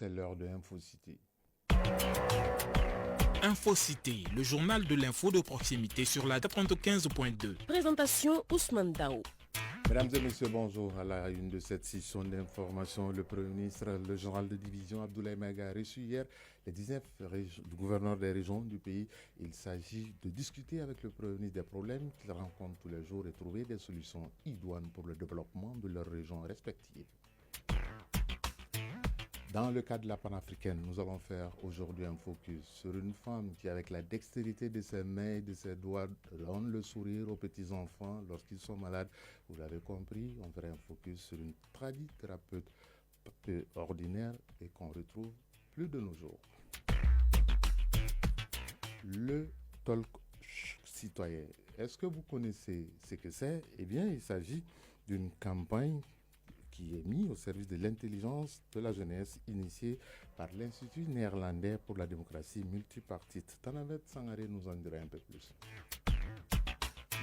c'est l'heure de InfoCity. InfoCity, le journal de l'info de proximité sur la 95.2. Présentation Ousmane Dao. Mesdames et messieurs, bonjour. À la une de cette session d'information, le Premier ministre, le général de division Abdoulaye Maïga a reçu hier les 19 gouverneurs des régions du pays. Il s'agit de discuter avec le Premier ministre des problèmes qu'ils rencontrent tous les jours et trouver des solutions idoines pour le développement de leurs régions respectives. Dans le cadre de la panafricaine, nous allons faire aujourd'hui un focus sur une femme qui, avec la dextérité de ses mains et de ses doigts, donne le sourire aux petits-enfants lorsqu'ils sont malades. Vous l'avez compris, on fera un focus sur une tradithérapeute peu ordinaire et qu'on retrouve plus de nos jours. Le talk citoyen. Est-ce que vous connaissez ce que c'est? Eh bien, il s'agit d'une campagne qui est mis au service de l'intelligence de la jeunesse, initiée par l'Institut néerlandais pour la démocratie multipartite. Tanavet Sangaré nous en dira un peu plus.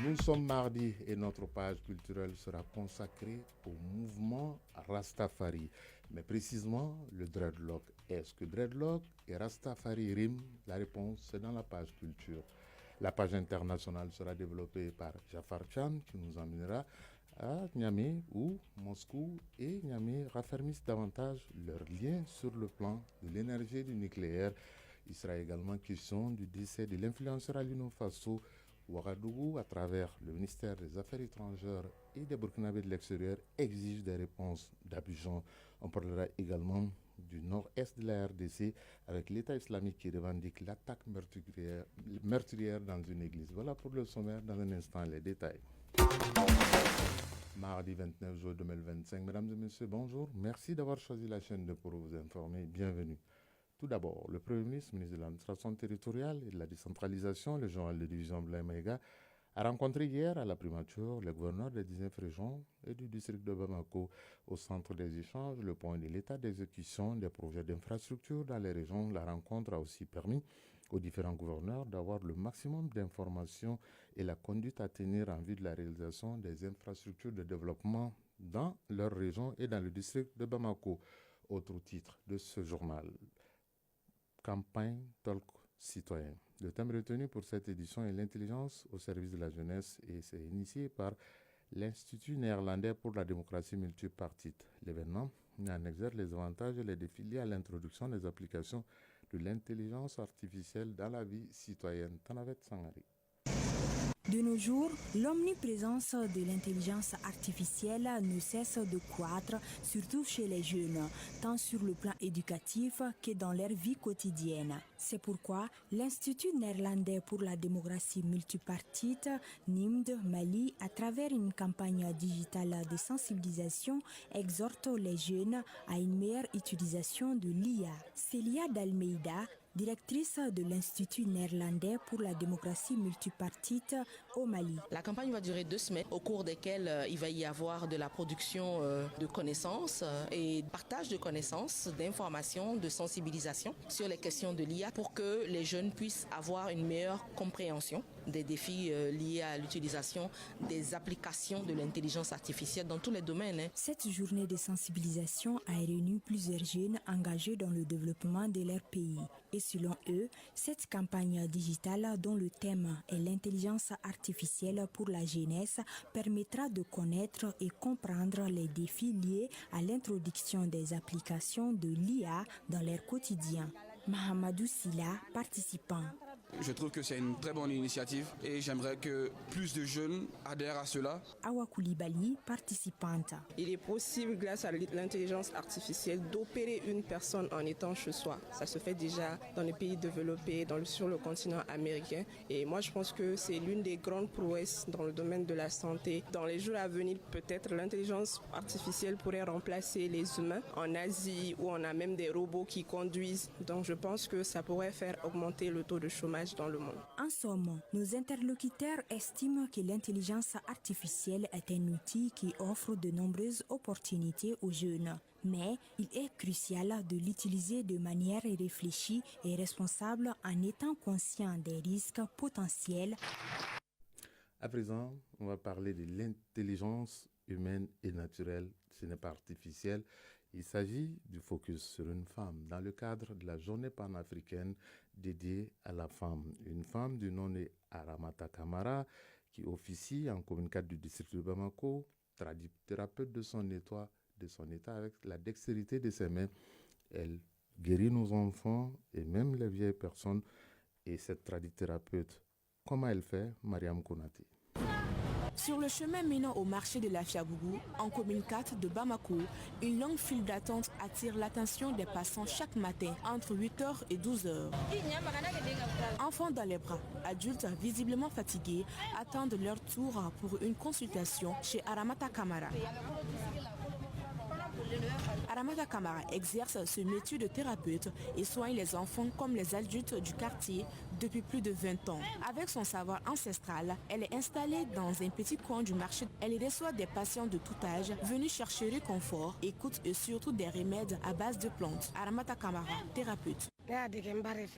Nous sommes mardi et notre page culturelle sera consacrée au mouvement Rastafari. Mais précisément, le dreadlock. Est-ce que dreadlock et Rastafari riment? La réponse, c'est dans la page culture. La page internationale sera développée par Jafar Chan, qui nous emmènera à Niamey, où Moscou et Niamey raffermissent davantage leurs liens sur le plan de l'énergie et du nucléaire. Il sera également question du décès de l'influenceur Alino Faso Ouagadougou à travers le ministère des Affaires étrangères et des Burkinabés de l'extérieur exige des réponses d'Abidjan. On parlera également du nord-est de la RDC avec l'État islamique qui revendique l'attaque meurtrière dans une église. Voilà pour le sommaire, dans un instant les détails. Mardi 29 juin 2025. Mesdames et messieurs, bonjour. Merci d'avoir choisi la chaîne pour vous informer. Bienvenue. Tout d'abord, le Premier ministre, ministre de l'administration territoriale et de la décentralisation, le général de division Abdoulaye Maïga, a rencontré hier à la primature les gouverneurs des 19 régions et du district de Bamako. Au centre des échanges, le point de l'état d'exécution des projets d'infrastructure dans les régions. La rencontre a aussi permis aux différents gouverneurs d'avoir le maximum d'informations et la conduite à tenir en vue de la réalisation des infrastructures de développement dans leur région et dans le district de Bamako. Autre titre de ce journal, campagne Talk citoyen. Le thème retenu pour cette édition est l'intelligence au service de la jeunesse et c'est initié par l'Institut néerlandais pour la démocratie multipartite. L'événement met en exergue les avantages et les défis liés à l'introduction des applications de l'intelligence artificielle dans la vie citoyenne. Tanavet Sangari. De nos jours, l'omniprésence de l'intelligence artificielle ne cesse de croître, surtout chez les jeunes, tant sur le plan éducatif que dans leur vie quotidienne. C'est pourquoi l'Institut néerlandais pour la démocratie multipartite, NIMD Mali, à travers une campagne digitale de sensibilisation, exhorte les jeunes à une meilleure utilisation de l'IA. Célia Dalmeida, directrice de l'Institut néerlandais pour la démocratie multipartite au Mali. La campagne va durer 2 semaines, au cours desquelles il va y avoir de la production de connaissances et partage de connaissances, d'informations, de sensibilisation sur les questions de l'IA pour que les jeunes puissent avoir une meilleure compréhension des défis liés à l'utilisation des applications de l'intelligence artificielle dans tous les domaines. Cette journée de sensibilisation a réuni plusieurs jeunes engagés dans le développement de leur pays. Et selon eux, cette campagne digitale dont le thème est l'intelligence artificielle pour la jeunesse permettra de connaître et comprendre les défis liés à l'introduction des applications de l'IA dans leur quotidien. Mahamadou Silla, participant. Je trouve que c'est une très bonne initiative et j'aimerais que plus de jeunes adhèrent à cela. Awa Koulibaly, participante. Il est possible, grâce à l'intelligence artificielle, d'opérer une personne en étant chez soi. Ça se fait déjà dans les pays développés, sur le continent américain. Et moi, je pense que c'est l'une des grandes prouesses dans le domaine de la santé. Dans les jours à venir, peut-être l'intelligence artificielle pourrait remplacer les humains. En Asie, où on a même des robots qui conduisent. Donc, je pense que ça pourrait faire augmenter le taux de chômage dans le monde. En somme, nos interlocuteurs estiment que l'intelligence artificielle est un outil qui offre de nombreuses opportunités aux jeunes. Mais il est crucial de l'utiliser de manière réfléchie et responsable en étant conscient des risques potentiels. À présent, on va parler de l'intelligence humaine et naturelle. Ce n'est pas artificiel. Il s'agit du focus sur une femme dans le cadre de la journée panafricaine dédiée à la femme. Une femme du nom de Aramata Kamara qui officie en commune 4 du district de Bamako, thérapeute de son état avec la dextérité de ses mains. Elle guérit nos enfants et même les vieilles personnes. Et cette tradithérapeute, comment elle fait? Mariam Konati. Sur le chemin menant au marché de la Fiabougou, en commune 4 de Bamako, une longue file d'attente attire l'attention des passants chaque matin entre 8h et 12h. Enfants dans les bras, adultes visiblement fatigués attendent leur tour pour une consultation chez Aramata Kamara. Aramata Kamara exerce ce métier de thérapeute et soigne les enfants comme les adultes du quartier depuis plus de 20 ans. Avec son savoir ancestral, elle est installée dans un petit coin du marché. Elle reçoit des patients de tout âge venus chercher réconfort, écoute et surtout des remèdes à base de plantes. Aramata Kamara, thérapeute.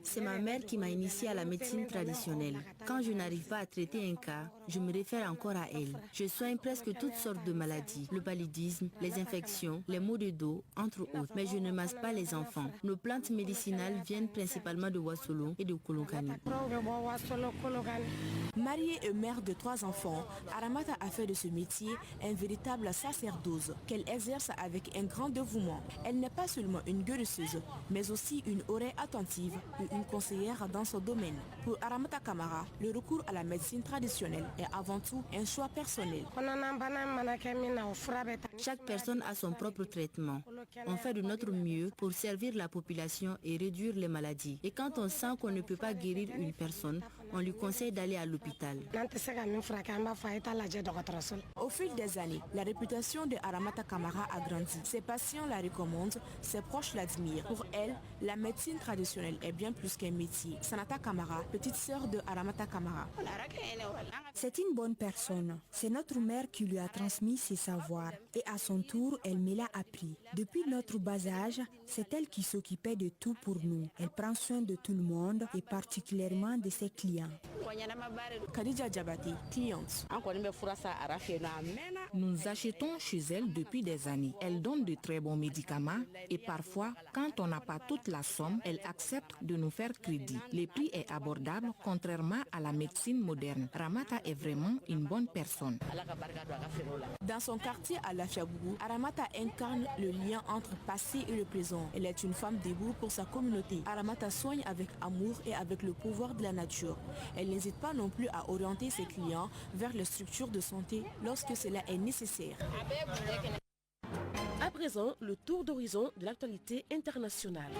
C'est ma mère qui m'a initiée à la médecine traditionnelle. Quand je n'arrive pas à traiter un cas, je me réfère encore à elle. Je soigne presque toutes sortes de maladies, le paludisme, les infections, les maux de dos, entre autres. Mais je ne masse pas les enfants. Nos plantes médicinales viennent principalement de Wassolo et de Kolokani. Mariée et mère de 3 enfants, Aramata a fait de ce métier un véritable sacerdoce qu'elle exerce avec un grand dévouement. Elle n'est pas seulement une guérisseuse, mais aussi une oreille attentive et une conseillère dans ce domaine. Pour Aramata Kamara, le recours à la médecine traditionnelle est avant tout un choix personnel. Chaque personne a son propre traitement. On fait de notre mieux pour servir la population et réduire les maladies. Et quand on sent qu'on ne peut pas guérir une personne, on lui conseille d'aller à l'hôpital. Au fil des années, la réputation de Aramata Kamara a grandi. Ses patients la recommandent, ses proches l'admirent. Pour elle, la médecine traditionnelle est bien plus qu'un métier. Sanata Kamara, petite sœur de Aramata Kamara. C'est une bonne personne. C'est notre mère qui lui a transmis ses savoirs. Et à son tour, elle me l'a appris. Depuis notre bas âge, c'est elle qui s'occupait de tout pour nous. Elle prend soin de tout le monde et particulièrement de ses clients. Khadija Djabati, cliente. Nous achetons chez elle depuis des années. Elle donne de très bons médicaments et parfois, quand on n'a pas toute la somme, elle accepte de nous faire crédit. Le prix est abordable contrairement à la médecine moderne. Ramata est vraiment une bonne personne. Dans son quartier à la Fiabougou, Aramata incarne le lien entre passé et le présent. Elle est une femme debout pour sa communauté. Aramata soigne avec amour et avec le pouvoir de la nature. Elle n'hésite pas non plus à orienter ses clients vers les structures de santé lorsque cela est nécessaire. À présent, le tour d'horizon de l'actualité internationale.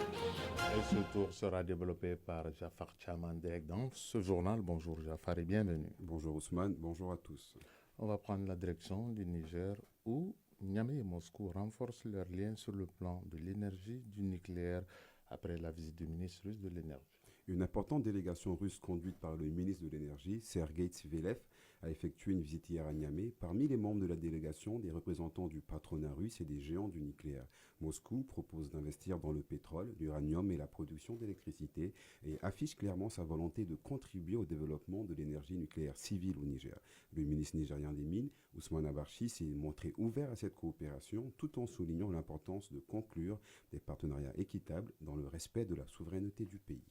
Et ce tour sera développé par Jafar Chamandek dans ce journal. Bonjour Jafar et bienvenue. Bonjour Ousmane, bonjour à tous. On va prendre la direction du Niger où Niamey et Moscou renforcent leurs liens sur le plan de l'énergie, du nucléaire après la visite du ministre russe de l'énergie. Une importante délégation russe conduite par le ministre de l'Énergie, Sergei Tsvelev, a effectué une visite hier à Niamey. Parmi les membres de la délégation, des représentants du patronat russe et des géants du nucléaire. Moscou propose d'investir dans le pétrole, l'uranium et la production d'électricité et affiche clairement sa volonté de contribuer au développement de l'énergie nucléaire civile au Niger. Le ministre nigérien des Mines, Ousmane Abarchi, s'est montré ouvert à cette coopération tout en soulignant l'importance de conclure des partenariats équitables dans le respect de la souveraineté du pays.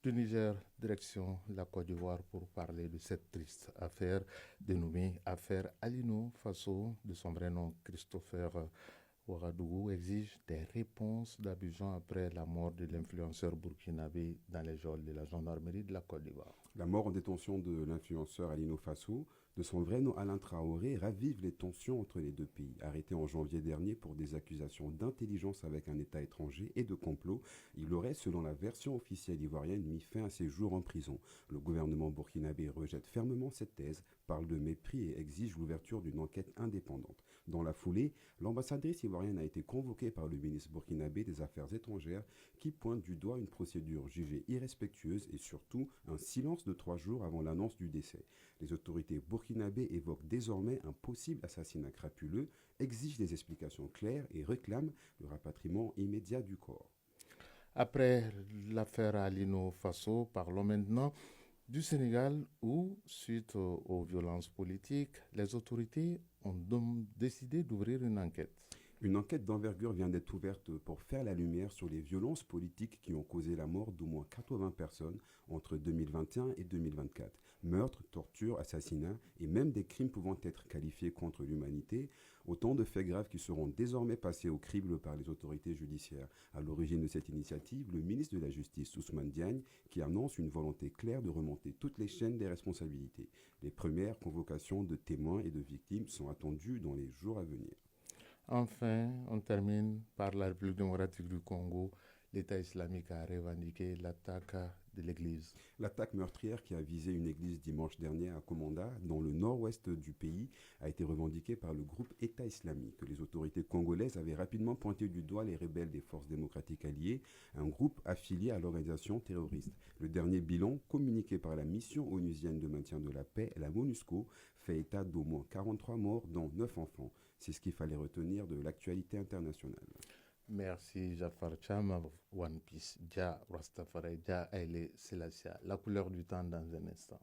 Du Niger, direction la Côte d'Ivoire pour parler de cette triste affaire dénommée affaire Alino Faso, de son vrai nom Christopher Ouagadougou, exige des réponses d'Abidjan après la mort de l'influenceur burkinabé dans les geôles de la gendarmerie de la Côte d'Ivoire. La mort en détention de l'influenceur Alino Faso, de son vrai nom Alain Traoré, ravive les tensions entre les deux pays. Arrêté en janvier dernier pour des accusations d'intelligence avec un État étranger et de complot, il aurait, selon la version officielle ivoirienne, mis fin à ses jours en prison. Le gouvernement burkinabé rejette fermement cette thèse, parle de mépris et exige l'ouverture d'une enquête indépendante. Dans la foulée, l'ambassadrice ivoirienne a été convoquée par le ministre burkinabé des Affaires étrangères qui pointe du doigt une procédure jugée irrespectueuse et surtout un silence de 3 jours avant l'annonce du décès. Les autorités burkinabées évoquent désormais un possible assassinat crapuleux, exigent des explications claires et réclament le rapatriement immédiat du corps. Après l'affaire Alino Faso, parlons maintenant du Sénégal où, suite aux violences politiques, les autorités ont décidé d'ouvrir une enquête. Une enquête d'envergure vient d'être ouverte pour faire la lumière sur les violences politiques qui ont causé la mort d'au moins 80 personnes entre 2021 et 2024. Meurtres, tortures, assassinats et même des crimes pouvant être qualifiés contre l'humanité, autant de faits graves qui seront désormais passés au crible par les autorités judiciaires. À l'origine de cette initiative, le ministre de la Justice, Ousmane Diagne, qui annonce une volonté claire de remonter toutes les chaînes des responsabilités. Les premières convocations de témoins et de victimes sont attendues dans les jours à venir. Enfin, on termine par la République démocratique du Congo. L'État islamique a revendiqué l'attaque de l'église. L'attaque meurtrière qui a visé une église dimanche dernier à Komanda, dans le nord-ouest du pays, a été revendiquée par le groupe État islamique. Les autorités congolaises avaient rapidement pointé du doigt les rebelles des forces démocratiques alliées, un groupe affilié à l'organisation terroriste. Le dernier bilan, communiqué par la mission onusienne de maintien de la paix, la MONUSCO, fait état d'au moins 43 morts, dont 9 enfants. C'est ce qu'il fallait retenir de l'actualité internationale. Merci Jafar Cham, One Piece, Dia Rastafari, Dia Haile Selassie. La couleur du temps dans un instant.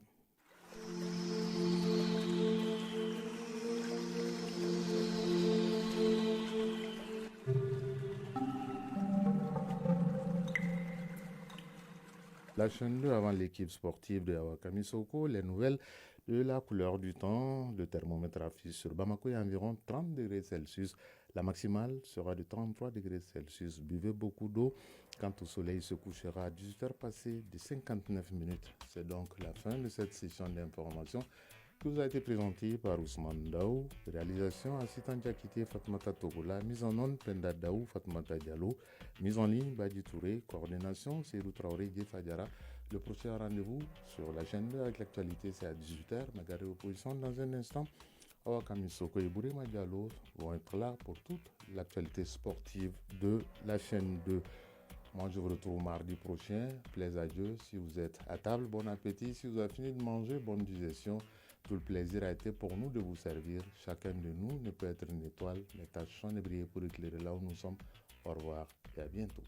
La chaîne 2 avant l'équipe sportive de Awakami Soko, les nouvelles de la couleur du temps. Le thermomètre affiche sur Bamako à environ 30 degrés Celsius. La maximale sera de 33 degrés Celsius. Buvez beaucoup d'eau. Quant au soleil, se couchera à 18h passées de 59 minutes. C'est donc la fin de cette session d'information qui vous a été présentée par Ousmane Daou. Réalisation Assitan Diakité, Fatmata Togola. Mise en onde, Penda Daou, Fatmata Diallo. Mise en ligne, Badi Touré. Coordination, Seydou Traoré, Djefa Diara. Le prochain rendez-vous sur la chaîne 2 avec l'actualité, c'est à 18h. Nagaré Opposition dans un instant. Awakami Soko et Bourima Diallo vont être là pour toute l'actualité sportive de la chaîne 2. Moi, je vous retrouve mardi prochain. Plaise à Dieu. Si vous êtes à table, bon appétit. Si vous avez fini de manger, bonne digestion. Tout le plaisir a été pour nous de vous servir. Chacun de nous ne peut être une étoile, mais tâchons de briller pour éclairer là où nous sommes. Au revoir et à bientôt.